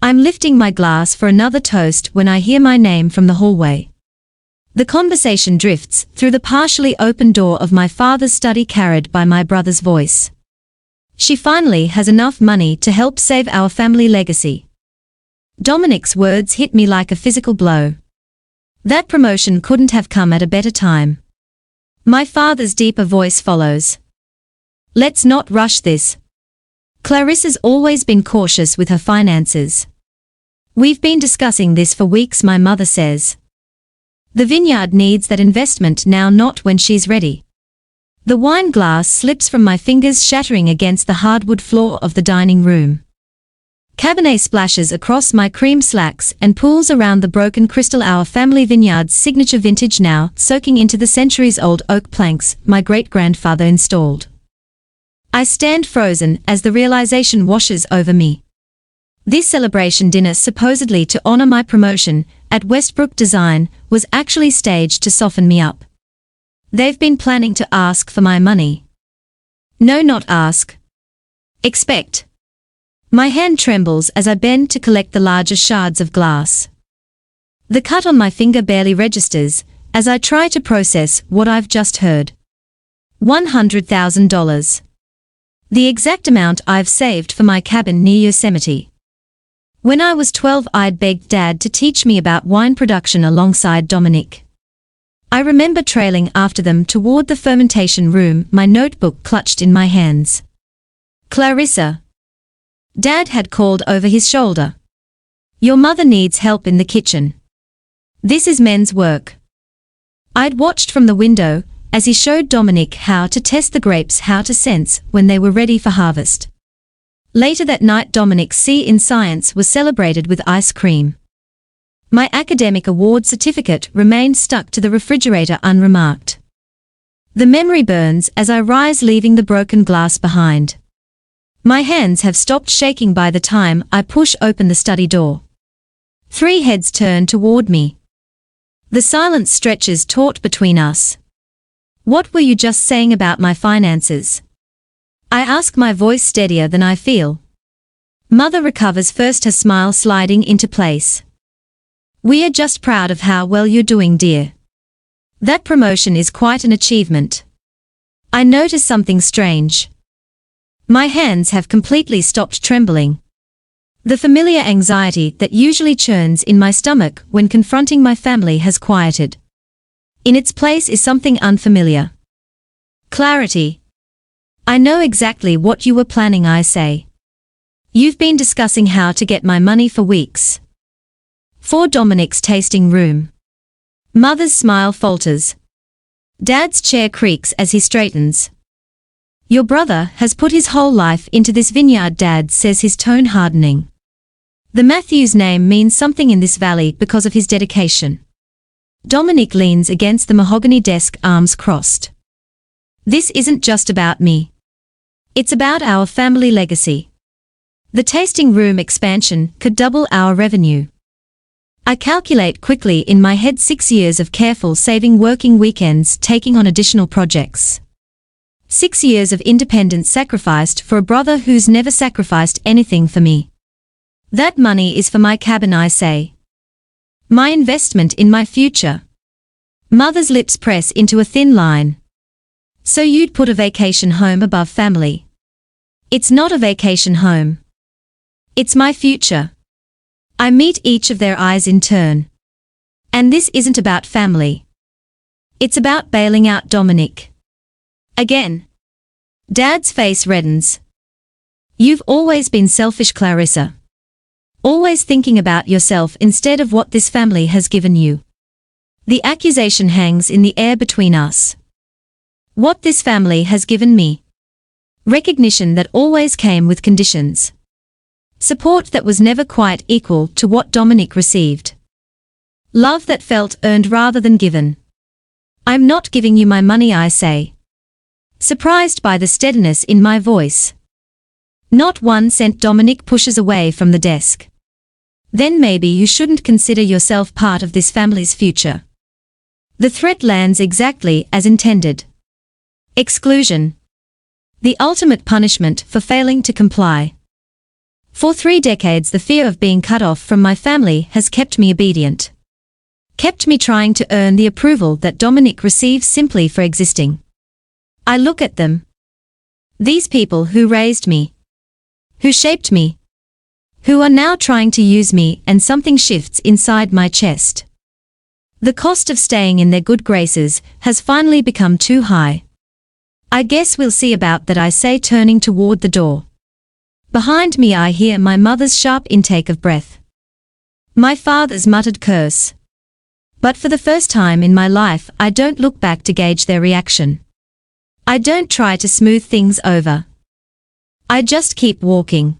I'm lifting my glass for another toast when I hear my name from the hallway. The conversation drifts through the partially open door of my father's study, carried by my brother's voice. She finally has enough money to help save our family legacy. Dominic's words hit me like a physical blow. That promotion couldn't have come at a better time. My father's deeper voice follows. Let's not rush this. Clarissa's always been cautious with her finances. We've been discussing this for weeks, my mother says. The Vineyard needs that investment now, not when she's ready. The wine glass slips from my fingers, shattering against the hardwood floor of the dining room. Cabernet splashes across my cream slacks and pools around the broken crystal, our family Vineyard's signature vintage, now soaking into the centuries-old oak planks my great-grandfather installed. I stand frozen as the realization washes over me. This celebration dinner, supposedly to honor my promotion at Westbrook Design, was actually staged to soften me up. They've been planning to ask for my money. No, not ask. Expect. My hand trembles as I bend to collect the larger shards of glass. The cut on my finger barely registers as I try to process what I've just heard. $100,000. The exact amount I've saved for my cabin near Yosemite. When I was 12, I'd begged Dad to teach me about wine production alongside Dominic. I remember trailing after them toward the fermentation room, my notebook clutched in my hands. Clarissa. Dad had called over his shoulder. Your mother needs help in the kitchen. This is men's work. I'd watched from the window as he showed Dominic how to test the grapes, how to sense when they were ready for harvest. Later that night, Dominic's C in science was celebrated with ice cream. My academic award certificate remained stuck to the refrigerator unremarked. The memory burns as I rise, leaving the broken glass behind. My hands have stopped shaking by the time I push open the study door. 3 heads turn toward me. The silence stretches taut between us. What were you just saying about my finances? I ask, my voice steadier than I feel. Mother recovers first, her smile sliding into place. We are just proud of how well you're doing, dear. That promotion is quite an achievement. I notice something strange. My hands have completely stopped trembling. The familiar anxiety that usually churns in my stomach when confronting my family has quieted. In its place is something unfamiliar. Clarity. I know exactly what you were planning, I say. You've been discussing how to get my money for weeks. For Dominic's tasting room. Mother's smile falters. Dad's chair creaks as he straightens. Your brother has put his whole life into this vineyard, Dad says, his tone hardening. The Matthews name means something in this valley because of his dedication. Dominic leans against the mahogany desk, arms crossed. This isn't just about me. It's about our family legacy. The tasting room expansion could double our revenue. I calculate quickly in my head, 6 years of careful saving, working weekends, taking on additional projects. 6 years of independence sacrificed for a brother who's never sacrificed anything for me. That money is for my cabin, I say. My investment in my future. Mother's lips press into a thin line. So you'd put a vacation home above family? It's not a vacation home. It's my future. I meet each of their eyes in turn. And this isn't about family. It's about bailing out Dominic. Again. Dad's face reddens. You've always been selfish, Clarissa. Always thinking about yourself instead of what this family has given you. The accusation hangs in the air between us. What this family has given me. Recognition that always came with conditions. Support that was never quite equal to what Dominic received. Love that felt earned rather than given. I'm not giving you my money, I say. Surprised by the steadiness in my voice. Not 1 cent. Dominic pushes away from the desk. Then maybe you shouldn't consider yourself part of this family's future. The threat lands exactly as intended. Exclusion. The ultimate punishment for failing to comply. For 3 decades the fear of being cut off from my family has kept me obedient. Kept me trying to earn the approval that Dominic receives simply for existing. I look at them. These people who raised me. Who shaped me. Who are now trying to use me, and something shifts inside my chest. The cost of staying in their good graces has finally become too high. I guess we'll see about that, I say, turning toward the door. Behind me I hear my mother's sharp intake of breath. My father's muttered curse. But for the first time in my life I don't look back to gauge their reaction. I don't try to smooth things over. I just keep walking.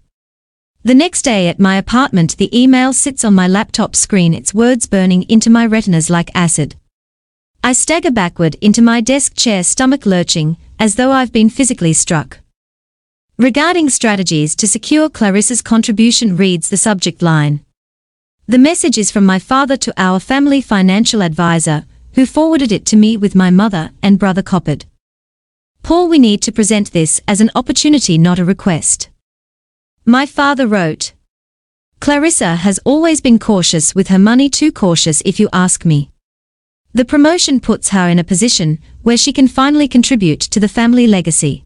The next day at my apartment the email sits on my laptop screen, its words burning into my retinas like acid. I stagger backward into my desk chair, stomach lurching, as though I've been physically struck. Regarding strategies to secure Clarissa's contribution, reads the subject line. The message is from my father to our family financial advisor, who forwarded it to me with my mother and brother copied. Paul, we need to present this as an opportunity, not a request. My father wrote. Clarissa has always been cautious with her money, too cautious if you ask me. The promotion puts her in a position where she can finally contribute to the family legacy.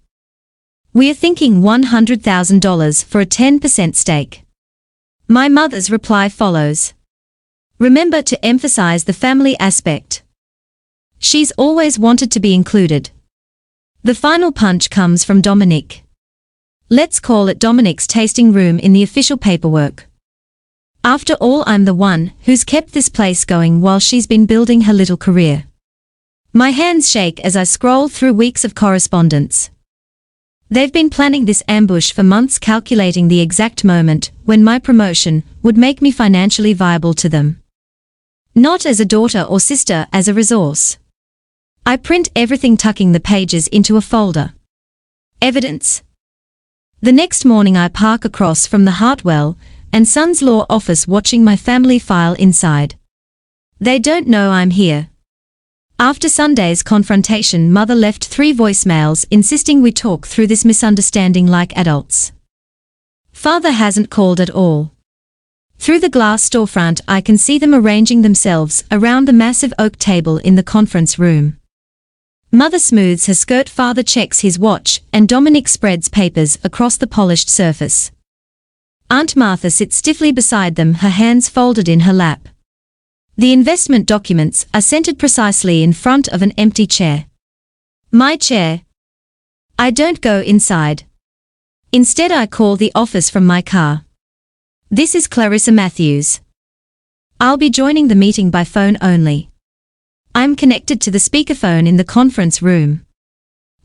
We are thinking $100,000 for a 10% stake. My mother's reply follows. Remember to emphasize the family aspect. She's always wanted to be included. The final punch comes from Dominic. Let's call it Dominic's tasting room in the official paperwork. After all, I'm the one who's kept this place going while she's been building her little career. My hands shake as I scroll through weeks of correspondence. They've been planning this ambush for months, calculating the exact moment when my promotion would make me financially viable to them. Not as a daughter or sister, as a resource. I print everything, tucking the pages into a folder. Evidence. The next morning I park across from the Hartwell and Sons law office, watching my family file inside. They don't know I'm here. After Sunday's confrontation, Mother left 3 voicemails insisting we talk through this misunderstanding like adults. Father hasn't called at all. Through the glass storefront I can see them arranging themselves around the massive oak table in the conference room. Mother smooths her skirt, father checks his watch, and Dominic spreads papers across the polished surface. Aunt Martha sits stiffly beside them, her hands folded in her lap. The investment documents are centered precisely in front of an empty chair. My chair. I don't go inside. Instead I call the office from my car. This is Clarissa Matthews. I'll be joining the meeting by phone only. I'm connected to the speakerphone in the conference room.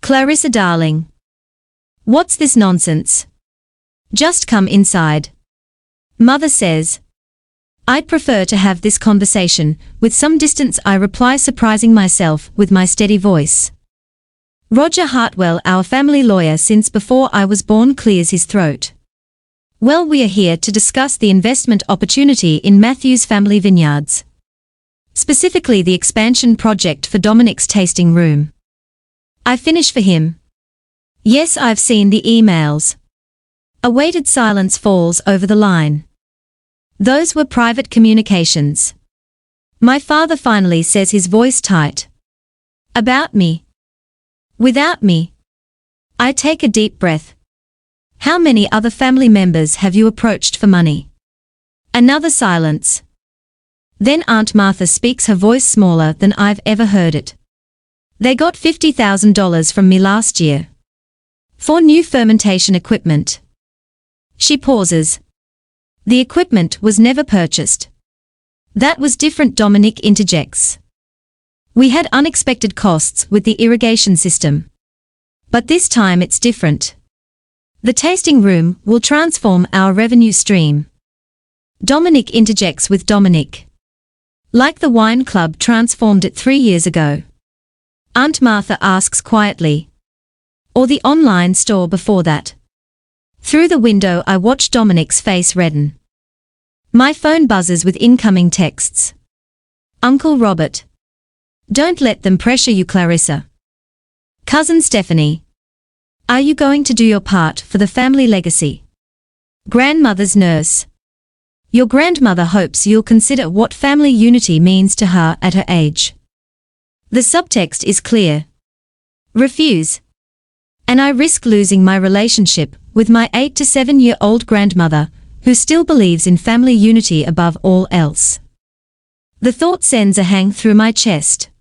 Clarissa, darling. What's this nonsense? Just come inside. Mother says. I'd prefer to have this conversation with some distance, I reply, surprising myself with my steady voice. Roger Hartwell, our family lawyer since before I was born, clears his throat. Well, we are here to discuss the investment opportunity in Matthews Family Vineyards. Specifically the expansion project for Dominic's tasting room. I finish for him. Yes, I've seen the emails. A weighted silence falls over the line. Those were private communications. My father finally says, his voice tight. About me. Without me. I take a deep breath. How many other family members have you approached for money? Another silence. Then Aunt Martha speaks, her voice smaller than I've ever heard it. They got $50,000 from me last year. For new fermentation equipment. She pauses. The equipment was never purchased. That was different, Dominic interjects. We had unexpected costs with the irrigation system. But this time it's different. The tasting room will transform our revenue stream. Dominic interjects with Dominic. Like the wine club transformed it 3 years ago. Aunt Martha asks quietly. Or the online store before that. Through the window I watch Dominic's face redden. My phone buzzes with incoming texts. Uncle Robert. Don't let them pressure you, Clarissa. Cousin Stephanie. Are you going to do your part for the family legacy? Grandmother's nurse. Your grandmother hopes you'll consider what family unity means to her at her age. The subtext is clear. Refuse. And I risk losing my relationship with my 8 to 7-year-old grandmother, who still believes in family unity above all else. The thought sends a hang through my chest.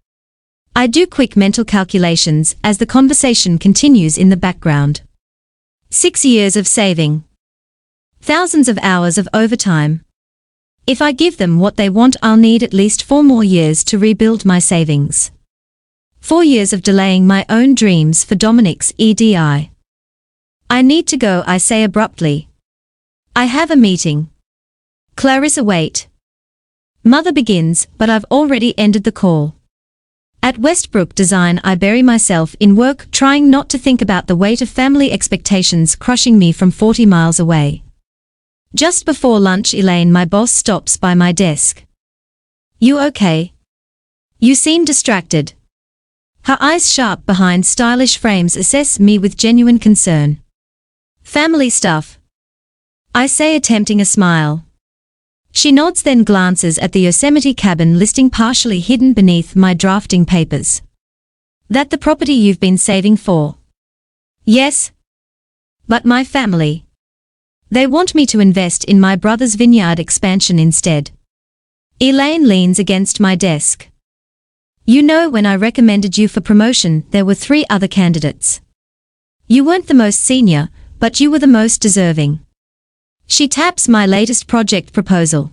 I do quick mental calculations as the conversation continues in the background. 6 years of saving. Thousands of hours of overtime. If I give them what they want, I'll need at least 4 more years to rebuild my savings. 4 years of delaying my own dreams for Dominic's EDI. I need to go, I say abruptly. I have a meeting. Clarissa, wait. Mother begins, but I've already ended the call. At Westbrook Design, I bury myself in work, trying not to think about the weight of family expectations crushing me from 40 miles away. Just before lunch, Elaine, my boss, stops by my desk. You okay? You seem distracted. Her eyes sharp behind stylish frames assess me with genuine concern. Family stuff. I say, attempting a smile. She nods, then glances at the Yosemite cabin listing partially hidden beneath my drafting papers. That the property you've been saving for? Yes. But my family. They want me to invest in my brother's vineyard expansion instead. Elaine leans against my desk. You know, when I recommended you for promotion, there were 3 other candidates. You weren't the most senior, but you were the most deserving. She taps my latest project proposal.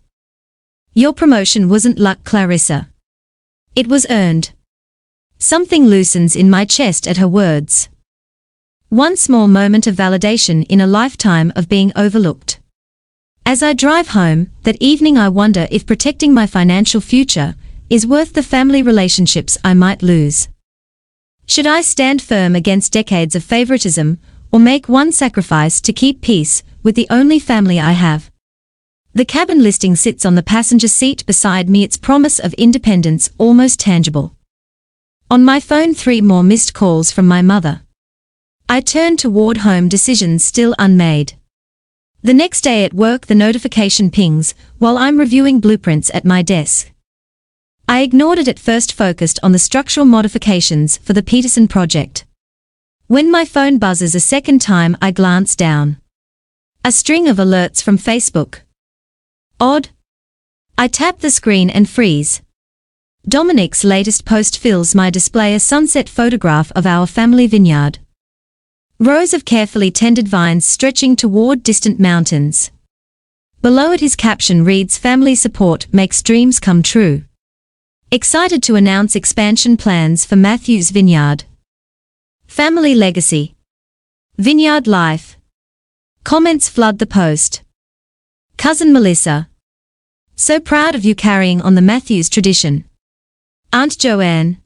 Your promotion wasn't luck, Clarissa. It was earned. Something loosens in my chest at her words. One small moment of validation in a lifetime of being overlooked. As I drive home that evening, I wonder if protecting my financial future is worth the family relationships I might lose. Should I stand firm against decades of favoritism, or make one sacrifice to keep peace with the only family I have? The cabin listing sits on the passenger seat beside me, its promise of independence almost tangible. On my phone, 3 more missed calls from my mother. I turn toward home, decisions still unmade. The next day at work, the notification pings while I'm reviewing blueprints at my desk. I ignored it at first, focused on the structural modifications for the Peterson project. When my phone buzzes a second time, I glance down. A string of alerts from Facebook. Odd. I tap the screen and freeze. Dominic's latest post fills my display, a sunset photograph of our family vineyard. Rows of carefully tended vines stretching toward distant mountains. Below it, his caption reads, "Family support makes dreams come true." Excited to announce expansion plans for Matthew's Vineyard. Family legacy. Vineyard life. Comments flood the post. Cousin Melissa. So proud of you carrying on the Matthews tradition. Aunt Joanne.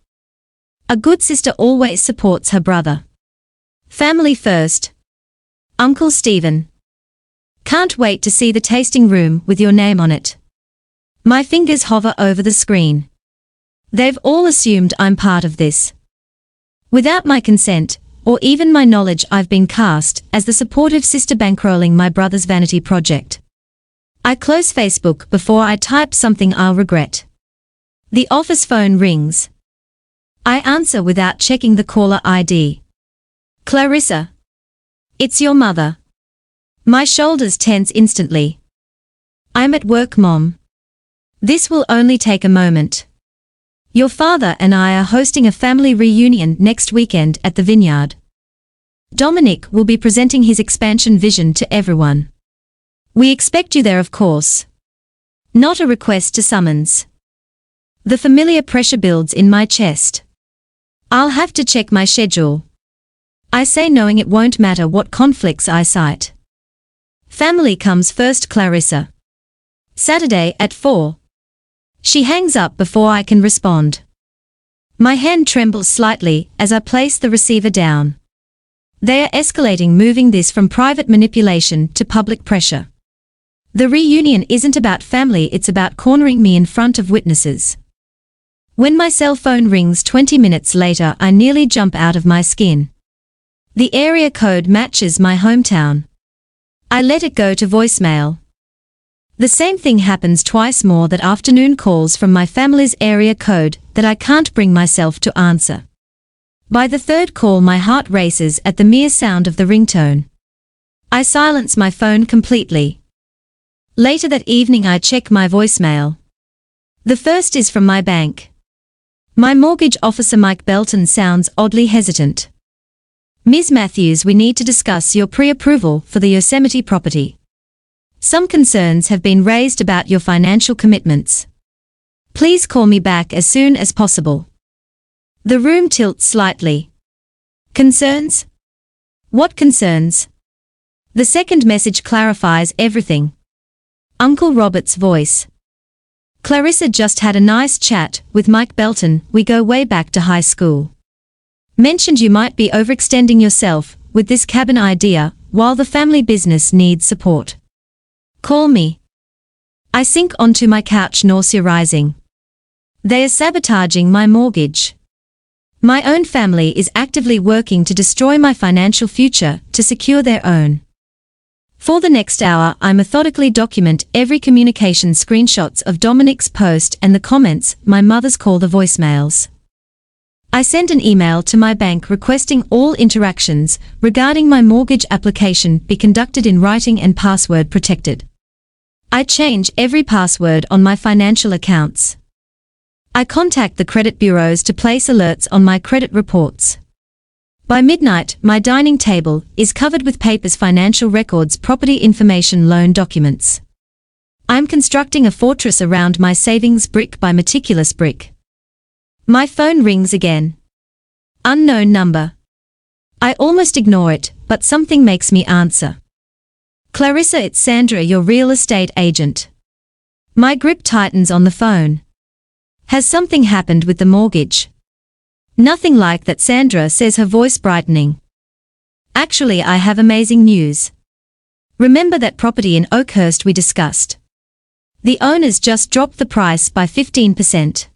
A good sister always supports her brother. Family first. Uncle Stephen. Can't wait to see the tasting room with your name on it. My fingers hover over the screen. They've all assumed I'm part of this. Without my consent, or even my knowledge, I've been cast as the supportive sister bankrolling my brother's vanity project. I close Facebook before I type something I'll regret. The office phone rings. I answer without checking the caller ID. Clarissa. It's your mother. My shoulders tense instantly. I'm at work, Mom. This will only take a moment. Your father and I are hosting a family reunion next weekend at the Vineyard. Dominic will be presenting his expansion vision to everyone. We expect you there, of course. Not a request to summons. The familiar pressure builds in my chest. I'll have to check my schedule. I say, knowing it won't matter what conflicts I cite. Family comes first, Clarissa. Saturday at 4. She hangs up before I can respond. My hand trembles slightly as I place the receiver down. They are escalating, moving this from private manipulation to public pressure. The reunion isn't about family, it's about cornering me in front of witnesses. When my cell phone rings 20 minutes later, I nearly jump out of my skin. The area code matches my hometown. I let it go to voicemail. The same thing happens twice more, that afternoon calls from my family's area code that I can't bring myself to answer. By the third call my heart races at the mere sound of the ringtone. I silence my phone completely. Later that evening I check my voicemail. The first is from my bank. My mortgage officer Mike Belton sounds oddly hesitant. Ms. Matthews, we need to discuss your pre-approval for the Yosemite property. Some concerns have been raised about your financial commitments. Please call me back as soon as possible. The room tilts slightly. Concerns? What concerns? The second message clarifies everything. Uncle Robert's voice. Clarissa just had a nice chat with Mike Belton, we go way back to high school. Mentioned you might be overextending yourself with this cabin idea while the family business needs support. Call me. I sink onto my couch, nausea rising. They are sabotaging my mortgage. My own family is actively working to destroy my financial future to secure their own. For the next hour, I methodically document every communication, screenshots of Dominic's post and the comments my mother's call, the voicemails. I send an email to my bank requesting all interactions regarding my mortgage application be conducted in writing and password protected. I change every password on my financial accounts. I contact the credit bureaus to place alerts on my credit reports. By midnight, my dining table is covered with papers, financial records, property information, loan documents. I'm constructing a fortress around my savings, brick by meticulous brick. My phone rings again. Unknown number. I almost ignore it, but something makes me answer. Clarissa, it's Sandra, your real estate agent. My grip tightens on the phone. Has something happened with the mortgage? Nothing like that, Sandra says, her voice brightening. Actually, I have amazing news. Remember that property in Oakhurst we discussed? The owners just dropped the price by 15%.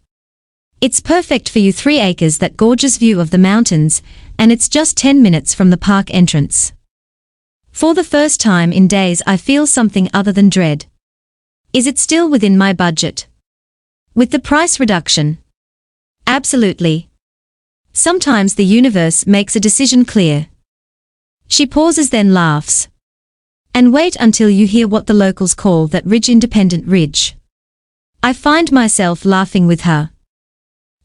It's perfect for you, 3 acres, that gorgeous view of the mountains, and it's just 10 minutes from the park entrance. For the first time in days I feel something other than dread. Is it still within my budget? With the price reduction? Absolutely. Sometimes the universe makes a decision clear. She pauses, then laughs. And wait until you hear what the locals call that ridge, Independent Ridge. I find myself laughing with her.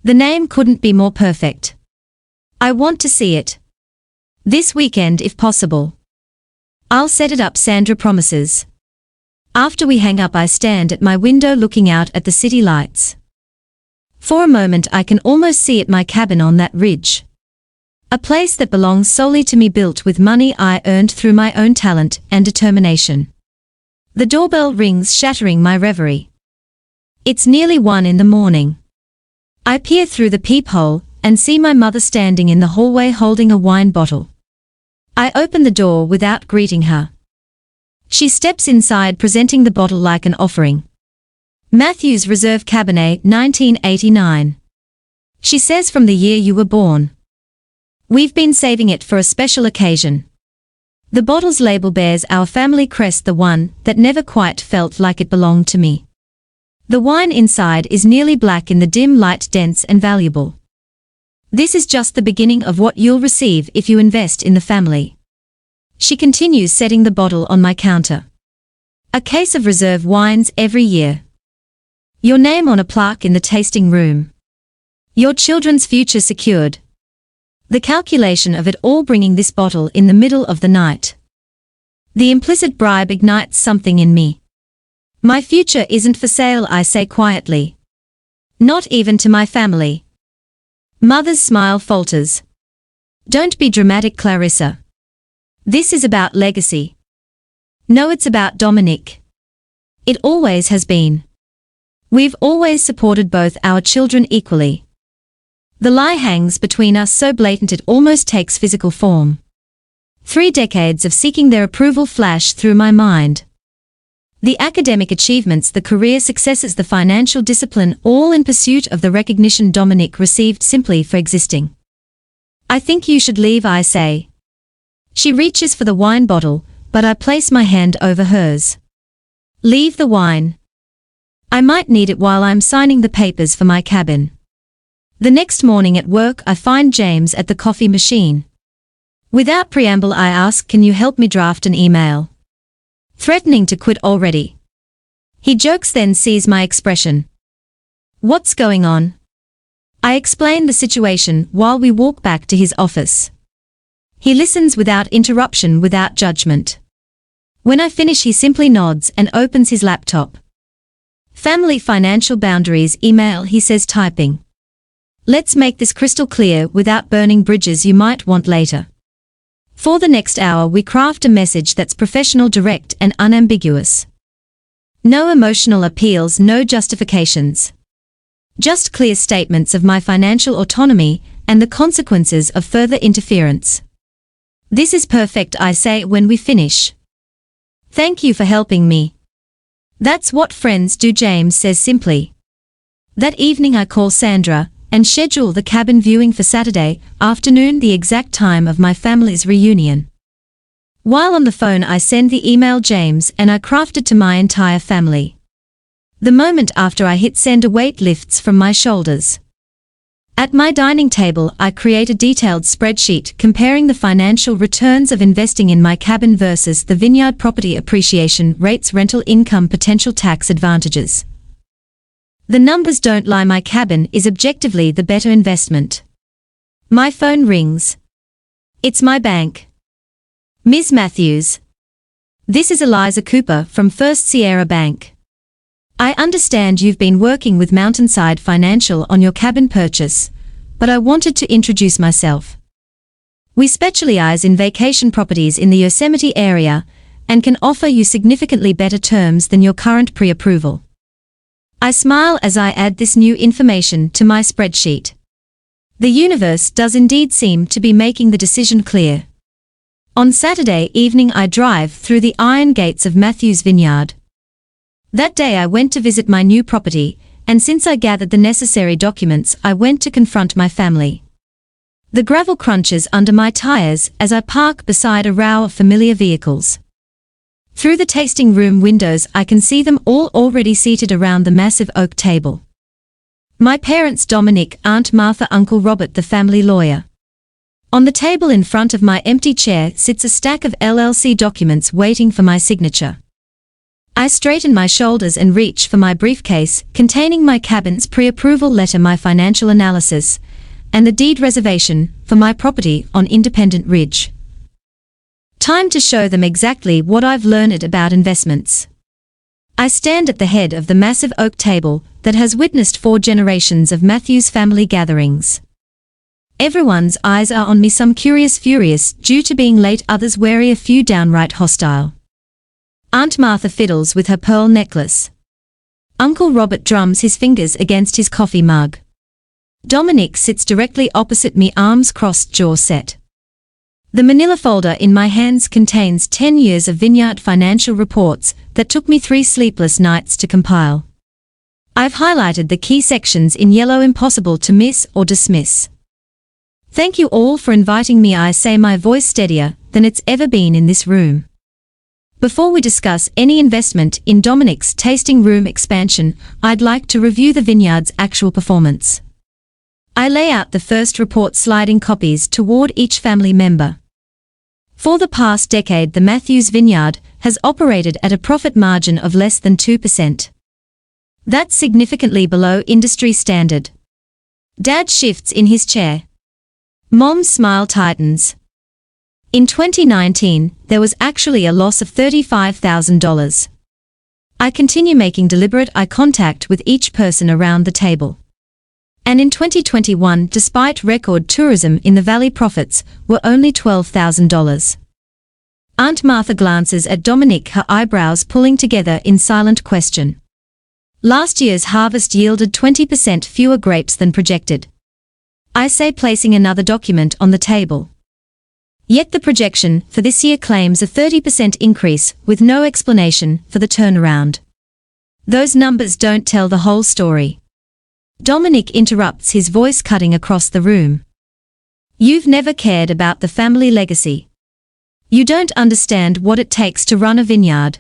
The name couldn't be more perfect. I want to see it. This weekend if possible. I'll set it up, Sandra promises. After we hang up I stand at my window looking out at the city lights. For a moment I can almost see it, my cabin on that ridge. A place that belongs solely to me, built with money I earned through my own talent and determination. The doorbell rings, shattering my reverie. It's nearly 1 in the morning. I peer through the peephole and see my mother standing in the hallway holding a wine bottle. I open the door without greeting her. She steps inside, presenting the bottle like an offering. Matthews Reserve Cabernet 1989. She says, from the year you were born. We've been saving it for a special occasion. The bottle's label bears our family crest, the one that never quite felt like it belonged to me. The wine inside is nearly black in the dim light, dense and valuable. This is just the beginning of what you'll receive if you invest in the family. She continues, setting the bottle on my counter. A case of reserve wines every year. Your name on a plaque in the tasting room. Your children's future secured. The calculation of it all, bringing this bottle in the middle of the night. The implicit bribe ignites something in me. My future isn't for sale, I say quietly. Not even to my family. Mother's smile falters. Don't be dramatic, Clarissa. This is about legacy. No, it's about Dominic. It always has been. We've always supported both our children equally. The lie hangs between us so blatant it almost takes physical form. 3 decades of seeking their approval flash through my mind. The academic achievements, the career successes, the financial discipline, all in pursuit of the recognition Dominic received simply for existing. I think you should leave, I say. She reaches for the wine bottle, but I place my hand over hers. Leave the wine. I might need it while I'm signing the papers for my cabin. The next morning at work I find James at the coffee machine. Without preamble I ask, can you help me draft an email? Threatening to quit already. He jokes, then sees my expression. What's going on? I explain the situation while we walk back to his office. He listens without interruption, without judgment. When I finish he simply nods and opens his laptop. Family financial boundaries email, he says, typing. Let's make this crystal clear without burning bridges you might want later. For the next hour we craft a message that's professional, direct and unambiguous. No emotional appeals, no justifications. Just clear statements of my financial autonomy and the consequences of further interference. This is perfect, I say when we finish. Thank you for helping me. That's what friends do, James says simply. That evening I call Sandra and schedule the cabin viewing for Saturday afternoon, the exact time of my family's reunion. While on the phone I send the email James and I craft it to my entire family. The moment after I hit send, a weight lifts from my shoulders. At my dining table I create a detailed spreadsheet comparing the financial returns of investing in my cabin versus the Vineyard, property appreciation rates, rental income, potential tax advantages. The numbers don't lie, my cabin is objectively the better investment. My phone rings. It's my bank. Ms. Matthews. This is Eliza Cooper from First Sierra Bank. I understand you've been working with Mountainside Financial on your cabin purchase, but I wanted to introduce myself. We specialize in vacation properties in the Yosemite area and can offer you significantly better terms than your current pre-approval. I smile as I add this new information to my spreadsheet. The universe does indeed seem to be making the decision clear. On Saturday evening I drive through the iron gates of Matthews Vineyard. That day I went to visit my new property, and since I gathered the necessary documents I went to confront my family. The gravel crunches under my tires as I park beside a row of familiar vehicles. Through the tasting room windows I can see them all already seated around the massive oak table. My parents Dominic, Aunt Martha, Uncle Robert the family lawyer. On the table in front of my empty chair sits a stack of LLC documents waiting for my signature. I straighten my shoulders and reach for my briefcase containing my cabin's pre-approval letter, my financial analysis, and the deed reservation for my property on Independent Ridge. Time to show them exactly what I've learned about investments. I stand at the head of the massive oak table that has witnessed 4 generations of Matthews family gatherings. Everyone's eyes are on me, some curious, furious due to being late, others wary, a few downright hostile. Aunt Martha fiddles with her pearl necklace. Uncle Robert drums his fingers against his coffee mug. Dominic sits directly opposite me, arms crossed, jaw set. The manila folder in my hands contains 10 years of Vineyard financial reports that took me 3 sleepless nights to compile. I've highlighted the key sections in yellow, impossible to miss or dismiss. Thank you all for inviting me, I say, my voice steadier than it's ever been in this room. Before we discuss any investment in Dominic's tasting room expansion, I'd like to review the Vineyard's actual performance. I lay out the first report, sliding copies toward each family member. For the past decade, the Matthews Vineyard has operated at a profit margin of less than 2%. That's significantly below industry standard. Dad shifts in his chair. Mom's smile tightens. In 2019, there was actually a loss of $35,000. I continue making deliberate eye contact with each person around the table. And in 2021, despite record tourism in the valley, profits were only $12,000. Aunt Martha glances at Dominic, her eyebrows pulling together in silent question. Last year's harvest yielded 20% fewer grapes than projected. I say, placing another document on the table. Yet the projection for this year claims a 30% increase with no explanation for the turnaround. Those numbers don't tell the whole story. Dominic interrupts, his voice cutting across the room. You've never cared about the family legacy. You don't understand what it takes to run a vineyard.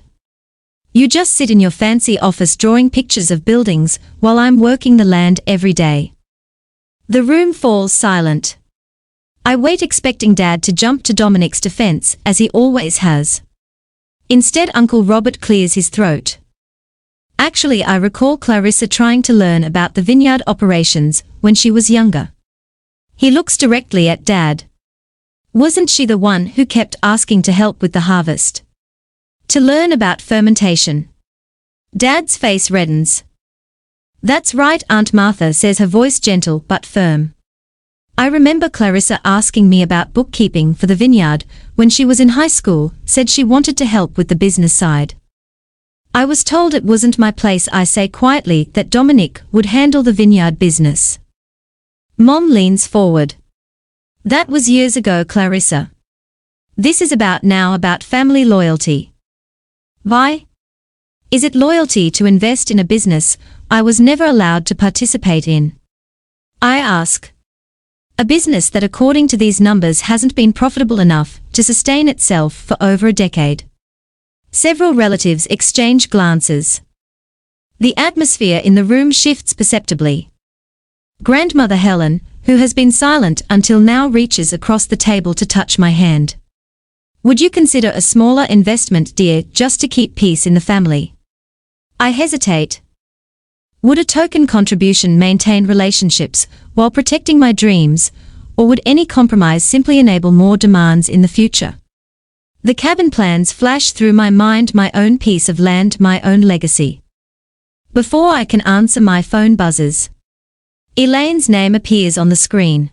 You just sit in your fancy office drawing pictures of buildings while I'm working the land every day. The room falls silent. I wait expecting Dad to jump to Dominic's defense, as he always has. Instead, Uncle Robert clears his throat. Actually, I recall Clarissa trying to learn about the vineyard operations when she was younger. He looks directly at Dad. Wasn't she the one who kept asking to help with the harvest? To learn about fermentation? Dad's face reddens. That's right, Aunt Martha says, her voice gentle but firm. I remember Clarissa asking me about bookkeeping for the vineyard when she was in high school, said she wanted to help with the business side. I was told it wasn't my place. I say quietly that Dominic would handle the vineyard business. Mom leans forward. That was years ago, Clarissa. This is about now, about family loyalty. Why? Is it loyalty to invest in a business I was never allowed to participate in? I ask. A business that, according to these numbers, hasn't been profitable enough to sustain itself for over a decade. Several relatives exchange glances. The atmosphere in the room shifts perceptibly. Grandmother Helen, who has been silent until now, reaches across the table to touch my hand. Would you consider a smaller investment, dear, just to keep peace in the family? I hesitate. Would a token contribution maintain relationships while protecting my dreams, or would any compromise simply enable more demands in the future? The cabin plans flash through my mind, my own piece of land, my own legacy. Before I can answer, my phone buzzes. Elaine's name appears on the screen.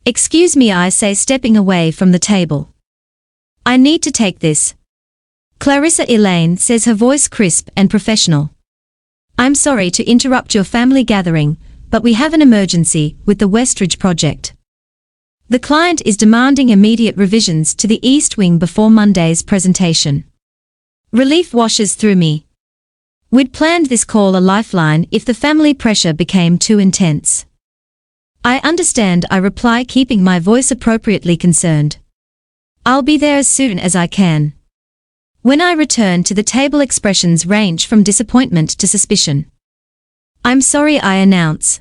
Excuse me, I say, stepping away from the table. I need to take this. Clarissa, Elaine says, her voice crisp and professional. I'm sorry to interrupt your family gathering, but we have an emergency with the Westridge project. The client is demanding immediate revisions to the East Wing before Monday's presentation. Relief washes through me. We'd planned this call a lifeline if the family pressure became too intense. I understand, I reply, keeping my voice appropriately concerned. I'll be there as soon as I can. When I return to the table, expressions range from disappointment to suspicion. I'm sorry, I announce.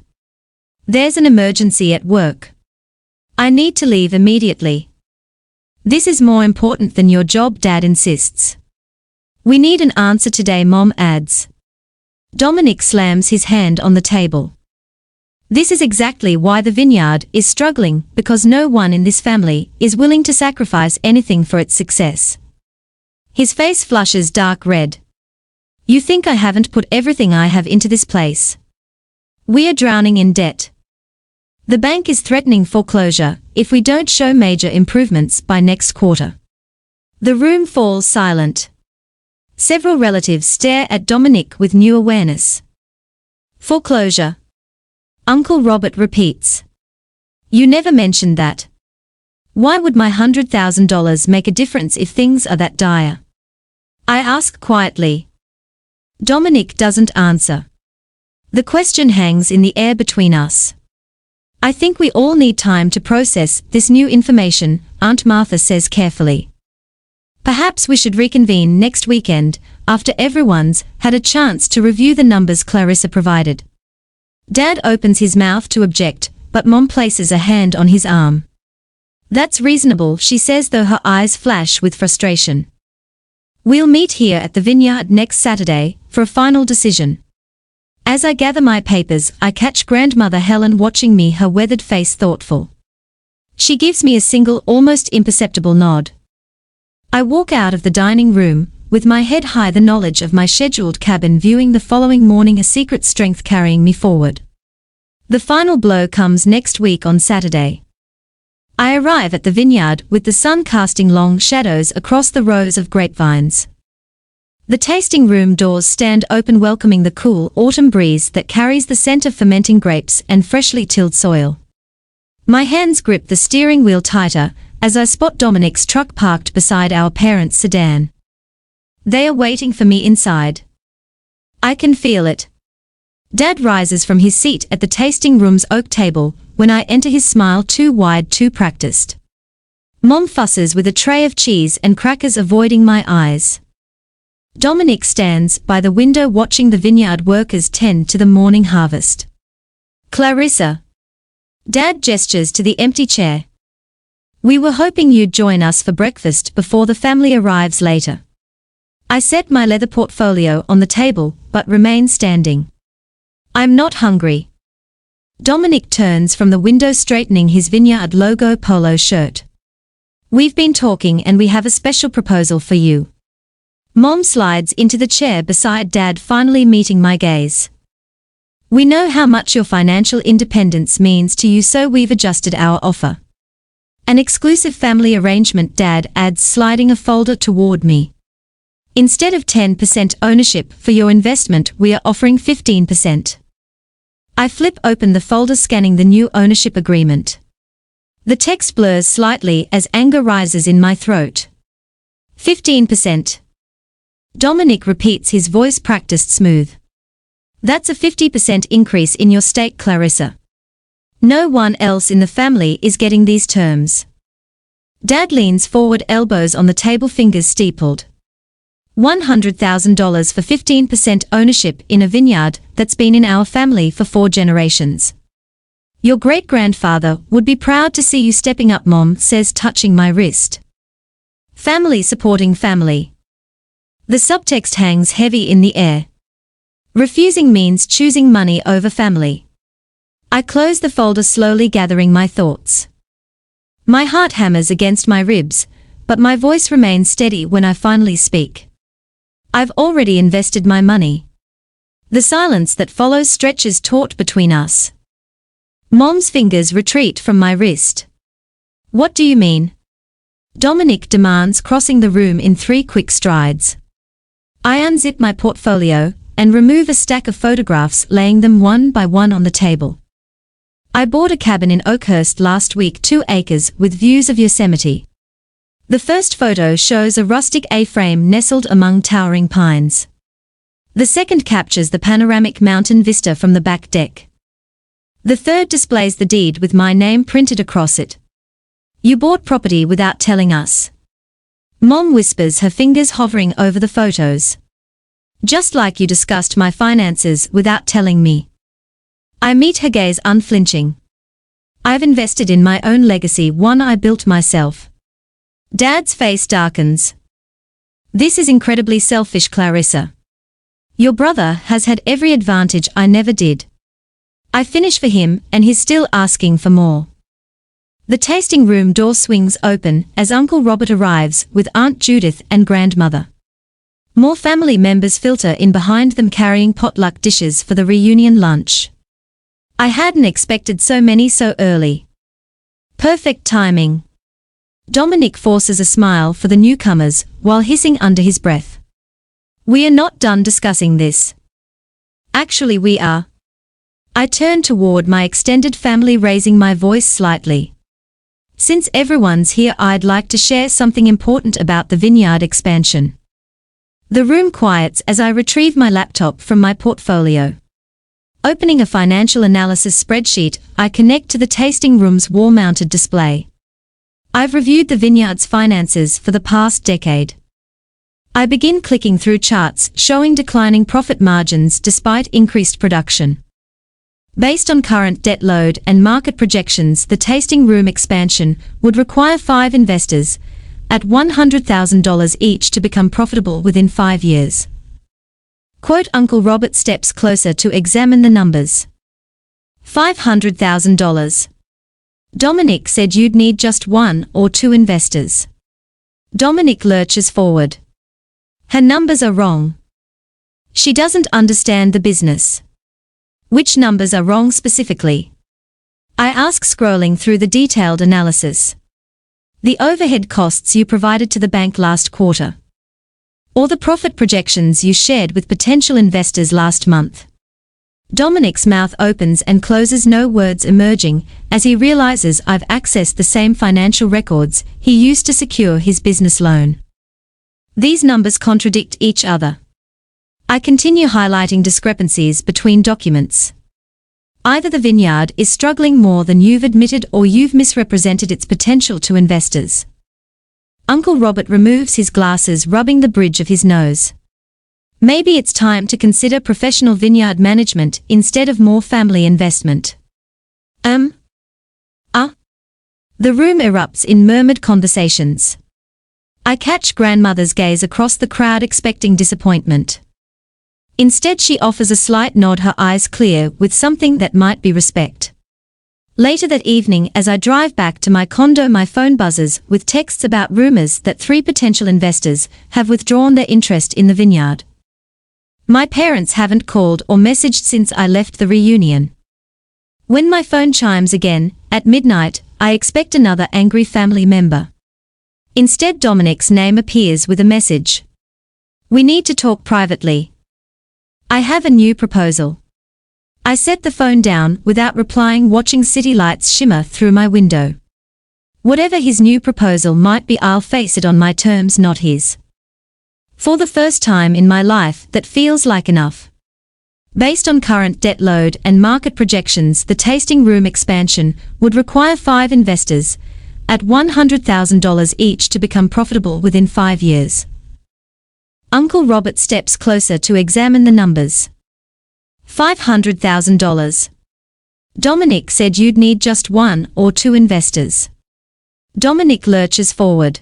There's an emergency at work. I need to leave immediately. This is more important than your job, Dad insists. We need an answer today, Mom adds. Dominic slams his hand on the table. This is exactly why the vineyard is struggling, because no one in this family is willing to sacrifice anything for its success. His face flushes dark red. You think I haven't put everything I have into this place? We are drowning in debt. The bank is threatening foreclosure if we don't show major improvements by next quarter. The room falls silent. Several relatives stare at Dominic with new awareness. Foreclosure. Uncle Robert repeats. You never mentioned that. Why would my $100,000 make a difference if things are that dire? I ask quietly. Dominic doesn't answer. The question hangs in the air between us. I think we all need time to process this new information, Aunt Martha says carefully. Perhaps we should reconvene next weekend, after everyone's had a chance to review the numbers Clarissa provided. Dad opens his mouth to object, but Mom places a hand on his arm. That's reasonable, she says, though her eyes flash with frustration. We'll meet here at the vineyard next Saturday for a final decision. As I gather my papers, I catch Grandmother Helen watching me, her weathered face thoughtful. She gives me a single, almost imperceptible nod. I walk out of the dining room, with my head high, the knowledge of my scheduled cabin viewing the following morning, a secret strength carrying me forward. The final blow comes next week on Saturday. I arrive at the vineyard with the sun casting long shadows across the rows of grapevines. The tasting room doors stand open, welcoming the cool autumn breeze that carries the scent of fermenting grapes and freshly tilled soil. My hands grip the steering wheel tighter as I spot Dominic's truck parked beside our parents' sedan. They are waiting for me inside. I can feel it. Dad rises from his seat at the tasting room's oak table when I enter, his smile too wide, too practiced. Mom fusses with a tray of cheese and crackers, avoiding my eyes. Dominic stands by the window watching the vineyard workers tend to the morning harvest. Clarissa. Dad gestures to the empty chair. We were hoping you'd join us for breakfast before the family arrives later. I set my leather portfolio on the table but remain standing. I'm not hungry. Dominic turns from the window, straightening his Vineyard logo polo shirt. We've been talking and we have a special proposal for you. Mom slides into the chair beside Dad, finally meeting my gaze. We know how much your financial independence means to you, so we've adjusted our offer. An exclusive family arrangement, Dad adds, sliding a folder toward me. Instead of 10% ownership for your investment, we are offering 15%. I flip open the folder, scanning the new ownership agreement. The text blurs slightly as anger rises in my throat. 15%. Dominic repeats, his voice practiced smooth. That's a 50% increase in your stake, Clarissa. No one else in the family is getting these terms. Dad leans forward, elbows on the table, fingers steepled. $100,000 for 15% ownership in a vineyard that's been in our family for 4 generations. Your great-grandfather would be proud to see you stepping up, Mom says, touching my wrist. Family supporting family. The subtext hangs heavy in the air. Refusing means choosing money over family. I close the folder, slowly gathering my thoughts. My heart hammers against my ribs, but my voice remains steady when I finally speak. I've already invested my money. The silence that follows stretches taut between us. Mom's fingers retreat from my wrist. What do you mean? Dominic demands, crossing the room in 3 quick strides. I unzip my portfolio and remove a stack of photographs, laying them one by one on the table. I bought a cabin in Oakhurst last week, 2 acres with views of Yosemite. The first photo shows a rustic A-frame nestled among towering pines. The second captures the panoramic mountain vista from the back deck. The third displays the deed with my name printed across it. You bought property without telling us. Mom whispers, her fingers hovering over the photos. Just like you discussed my finances without telling me. I meet her gaze, unflinching. I've invested in my own legacy, one I built myself. Dad's face darkens. This is incredibly selfish, Clarissa. Your brother has had every advantage I never did. I finish for him and he's still asking for more. The tasting room door swings open as Uncle Robert arrives with Aunt Judith and grandmother. More family members filter in behind them, carrying potluck dishes for the reunion lunch. I hadn't expected so many so early. Perfect timing. Dominic forces a smile for the newcomers while hissing under his breath. We are not done discussing this. Actually, we are. I turn toward my extended family, raising my voice slightly. Since everyone's here, I'd like to share something important about the vineyard expansion. The room quiets as I retrieve my laptop from my portfolio. Opening a financial analysis spreadsheet, I connect to the tasting room's wall-mounted display. I've reviewed the vineyard's finances for the past decade. I begin clicking through charts showing declining profit margins despite increased production. Based on current debt load and market projections, the tasting room expansion would require 5 investors at $100,000 each to become profitable within 5 years. Quote, Uncle Robert steps closer to examine the numbers. $500,000. Dominic said you'd need just 1 or 2 investors. Dominic lurches forward. Her numbers are wrong. She doesn't understand the business. Which numbers are wrong specifically? I ask, scrolling through the detailed analysis. The overhead costs you provided to the bank last quarter. Or the profit projections you shared with potential investors last month. Dominic's mouth opens and closes, no words emerging, as he realizes I've accessed the same financial records he used to secure his business loan. These numbers contradict each other. I continue highlighting discrepancies between documents. Either the vineyard is struggling more than you've admitted, or you've misrepresented its potential to investors. Uncle Robert removes his glasses, rubbing the bridge of his nose. Maybe it's time to consider professional vineyard management instead of more family investment. The room erupts in murmured conversations. I catch grandmother's gaze across the crowd, expecting disappointment. Instead, she offers a slight nod, her eyes clear with something that might be respect. Later that evening, as I drive back to my condo, my phone buzzes with texts about rumors that 3 potential investors have withdrawn their interest in the vineyard. My parents haven't called or messaged since I left the reunion. When my phone chimes again, at midnight, I expect another angry family member. Instead, Dominic's name appears with a message. We need to talk privately. I have a new proposal. I set the phone down without replying, watching city lights shimmer through my window. Whatever his new proposal might be, I'll face it on my terms, not his. For the first time in my life, that feels like enough. Based on current debt load and market projections, the tasting room expansion would require 5 investors at $100,000 each to become profitable within 5 years. Uncle Robert steps closer to examine the numbers. $500,000. Dominic said you'd need just 1 or 2 investors. Dominic lurches forward.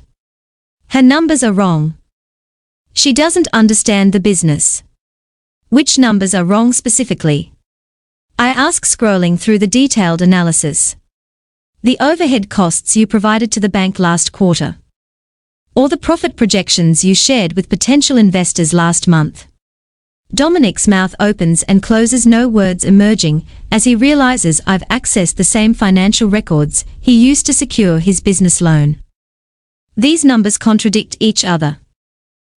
Her numbers are wrong. She doesn't understand the business. Which numbers are wrong specifically? I ask, scrolling through the detailed analysis. The overhead costs you provided to the bank last quarter. Or the profit projections you shared with potential investors last month. Dominic's mouth opens and closes, no words emerging, as he realizes I've accessed the same financial records he used to secure his business loan. These numbers contradict each other.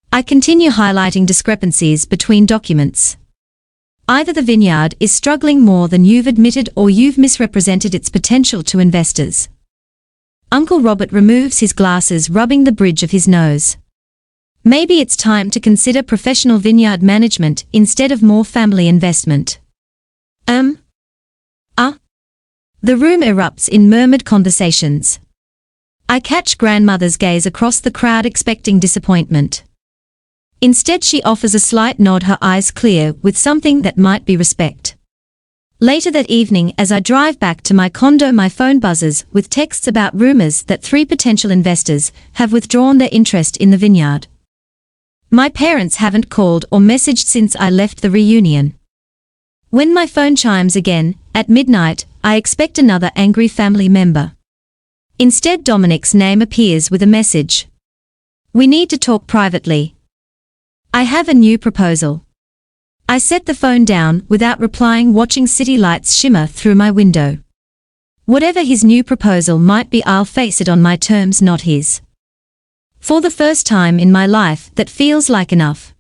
I continue highlighting discrepancies between documents. Either the vineyard is struggling more than you've admitted, or you've misrepresented its potential to investors. Uncle Robert removes his glasses, rubbing the bridge of his nose. Maybe it's time to consider professional vineyard management instead of more family investment. The room erupts in murmured conversations. I catch grandmother's gaze across the crowd, expecting disappointment. Instead, she offers a slight nod, her eyes clear with something that might be respect. Later that evening, as I drive back to my condo, my phone buzzes with texts about rumors that 3 potential investors have withdrawn their interest in the vineyard. My parents haven't called or messaged since I left the reunion. When my phone chimes again, at midnight, I expect another angry family member. Instead, Dominic's name appears with a message. We need to talk privately. I have a new proposal. I set the phone down without replying, watching city lights shimmer through my window. Whatever his new proposal might be, I'll face it on my terms, not his. For the first time in my life, that feels like enough.